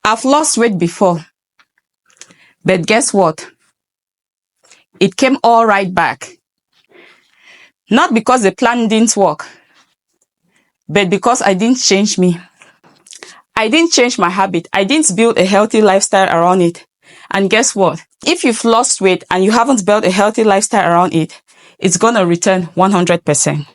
I've lost weight before, but guess what? It came all right back. Not because the plan didn't work, but because I didn't change me. I didn't change my habit. I didn't build a healthy lifestyle around it. And guess what? If you've lost weight and you haven't built a healthy lifestyle around it, it's gonna return 100%.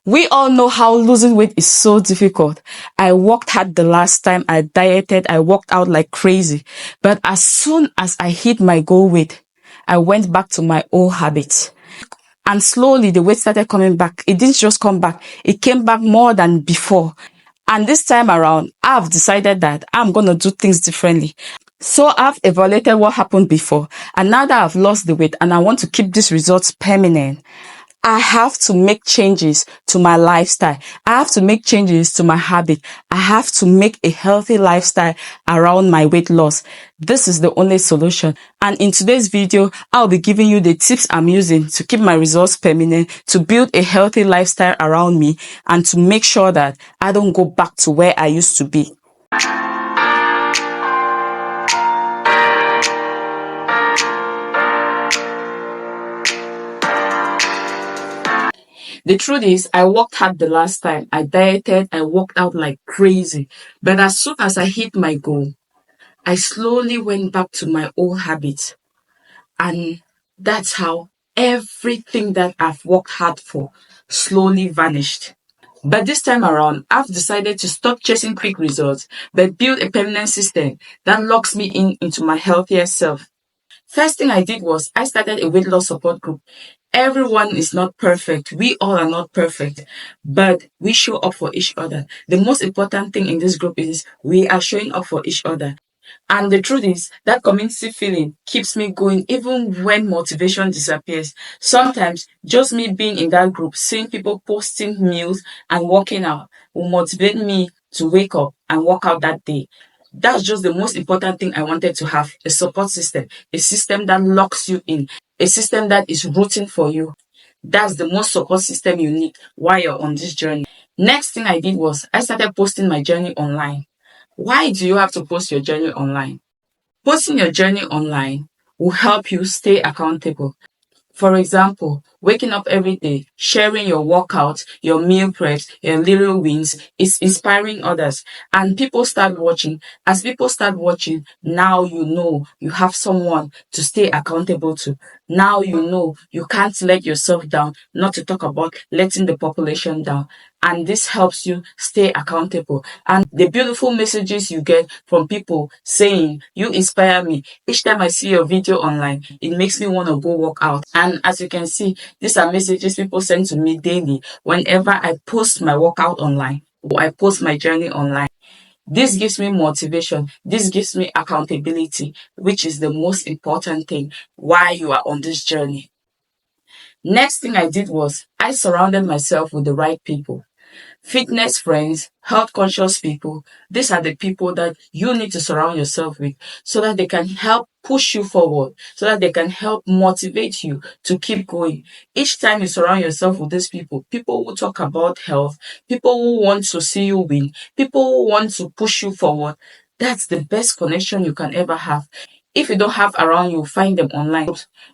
We all know how losing weight is so difficult. I worked hard the last time I dieted. I worked out like crazy. But as soon as I hit my goal weight, I went back to my old habits. And slowly the weight started coming back. It didn't just come back. It came back more than before. And this time around, I've decided that I'm going to do things differently. So I've evaluated what happened before. And now that I've lost the weight and I want to keep these results permanent, I have to make changes to my lifestyle. I have to make changes to my habit. I have to make a healthy lifestyle around my weight loss. This is the only solution. And in today's video, I'll be giving you the tips I'm using to keep my results permanent, to build a healthy lifestyle around me, and to make sure that I don't go back to where I used to be. The truth is, I worked hard the last time. I dieted, I worked out like crazy. But as soon as I hit my goal, I slowly went back to my old habits. And that's how everything that I've worked hard for slowly vanished. But this time around, I've decided to stop chasing quick results, but build a permanent system that locks me into my healthier self. First thing I did was I started a weight loss support group. Everyone is not perfect. We all are not perfect, but we show up for each other. The most important thing in this group is we are showing up for each other. And the truth is that community feeling keeps me going even when motivation disappears. Sometimes just me being in that group, seeing people posting meals and working out will motivate me to wake up and work out that day. That's just the most important thing I wanted to have, a support system, a system that locks you in, a system that is rooting for you. That's the most support system you need while you're on this journey. Next thing I did was I started posting my journey online. Why do you have to post your journey online? Posting your journey online will help you stay accountable. For example, waking up every day, sharing your workouts, your meal preps, your little wins is inspiring others. And people start watching. As people start watching, now you know you have someone to stay accountable to. Now you know you can't let yourself down, not to talk about letting the population down. And this helps you stay accountable. And the beautiful messages you get from people saying, you inspire me. Each time I see your video online, it makes me want to go work out. And as you can see, these are messages people send to me daily whenever I post my workout online or I post my journey online. This gives me motivation. This gives me accountability, which is the most important thing while you are on this journey. Next thing I did was I surrounded myself with the right people. Fitness friends, health conscious people. These are the people that you need to surround yourself with so that they can help push you forward, so that they can help motivate you to keep going. Each time you surround yourself with these people, people who talk about health, people who want to see you win, people who want to push you forward, that's the best connection you can ever have. If you don't have around you, find them online.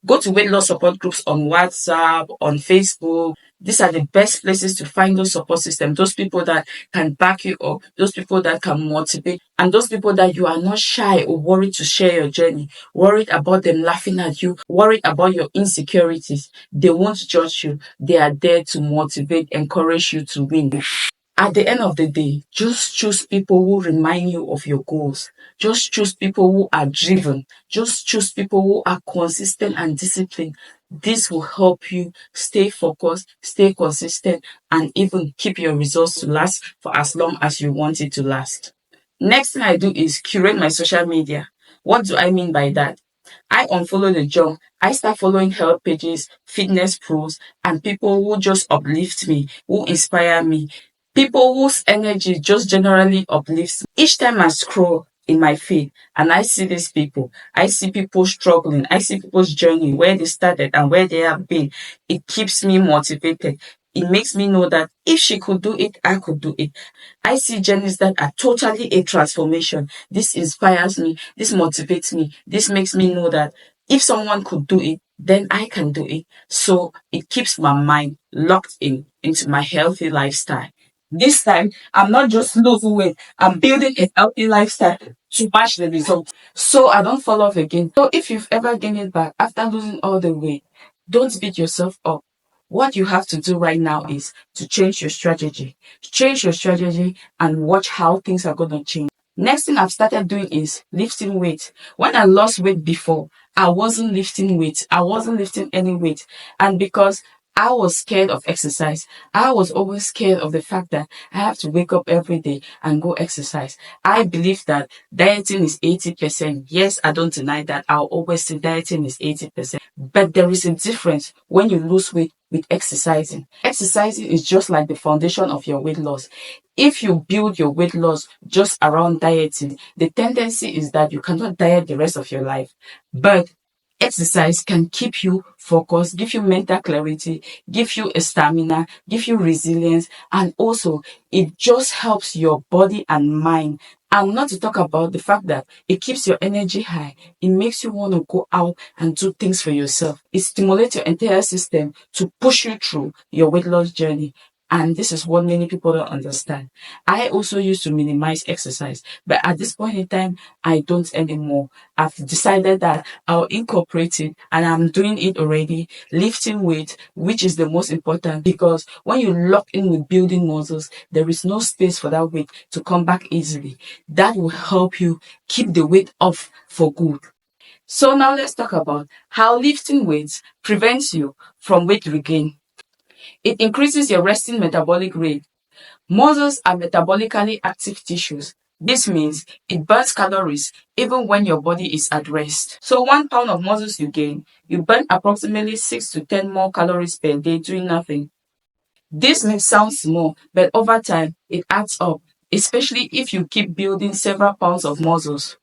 Go to weight loss support groups on WhatsApp, on Facebook. These are the best places to find those support systems, those people that can back you up, those people that can motivate, and those people that you are not shy or worried to share your journey, worried about them laughing at you, worried about your insecurities. They won't judge you. They are there to motivate, encourage you to win. At the end of the day, just choose people who remind you of your goals. Just choose people who are driven. Just choose people who are consistent and disciplined. This will help you stay focused, stay consistent, and even keep your results to last for as long as you want it to last. Next thing I do is curate my social media. What do I mean by that? I unfollow the junk. I start following health pages, fitness pros, and people who just uplift me, who inspire me. People whose energy just generally uplifts me. Each time I scroll in my feed and I see these people, I see people struggling, I see people's journey, where they started and where they have been, it keeps me motivated. it makes me know that if she could do it, I could do it. I see journeys that are totally a transformation. This inspires me. This motivates me. This makes me know that if someone could do it, then I can do it. So it keeps my mind locked into my healthy lifestyle. This time, I'm not just losing weight. I'm building a healthy lifestyle to match the results. So I don't fall off again. So if you've ever gained it back after losing all the weight, don't beat yourself up. What you have to do right now is to change your strategy. Change your strategy and watch how things are going to change. Next thing I've started doing is lifting weight. When I lost weight before, I wasn't lifting weight. I wasn't lifting any weight. And because I was scared of exercise, I was always scared of the fact that I have to wake up every day and go exercise. I believe that dieting is 80%. Yes, I don't deny that. I'll always say dieting is 80%. But there is a difference when you lose weight with exercising. Exercising is just like the foundation of your weight loss. If you build your weight loss just around dieting, the tendency is that you cannot diet the rest of your life. But exercise can keep you focused, give you mental clarity, give you a stamina, give you resilience, and also it just helps your body and mind. And not to talk about the fact that it keeps your energy high. It makes you want to go out and do things for yourself. It stimulates your entire system to push you through your weight loss journey. And this is what many people don't understand. I also used to minimize exercise, but at this point in time, I don't anymore. I've decided that I'll incorporate it and I'm doing it already, lifting weight, which is the most important because when you lock in with building muscles, there is no space for that weight to come back easily. That will help you keep the weight off for good. So now let's talk about how lifting weights prevents you from weight regain. It increases your resting metabolic rate. Muscles are metabolically active tissues. This means it burns calories even when your body is at rest. So 1 pound of muscles you gain, you burn approximately 6 to 10 more calories per day doing nothing. This may sound small, but over time it adds up, especially if you keep building several pounds of muscles.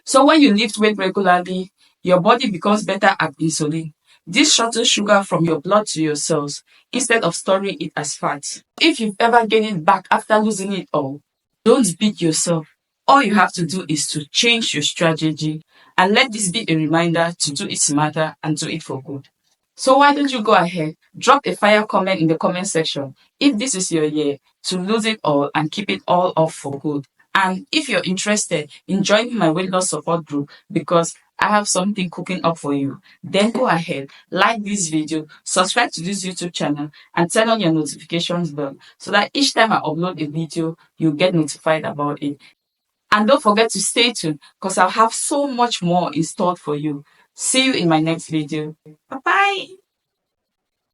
So when you lift weight regularly, your body becomes better at insulin. This shuttles sugar from your blood to your cells instead of storing it as fat. If you've ever gained it back after losing it all, don't beat yourself. All you have to do is to change your strategy and let this be a reminder to do it smarter and do it for good. So why don't you go ahead, drop a fire comment in the comment section if this is your year to lose it all and keep it all off for good. And if you're interested in joining my weight loss support group because I have something cooking up for you, then go ahead, like this video, subscribe to this YouTube channel, and turn on your notifications bell so that each time I upload a video, you get notified about it. And don't forget to stay tuned because I'll have so much more in store for you. See you in my next video. Bye-bye.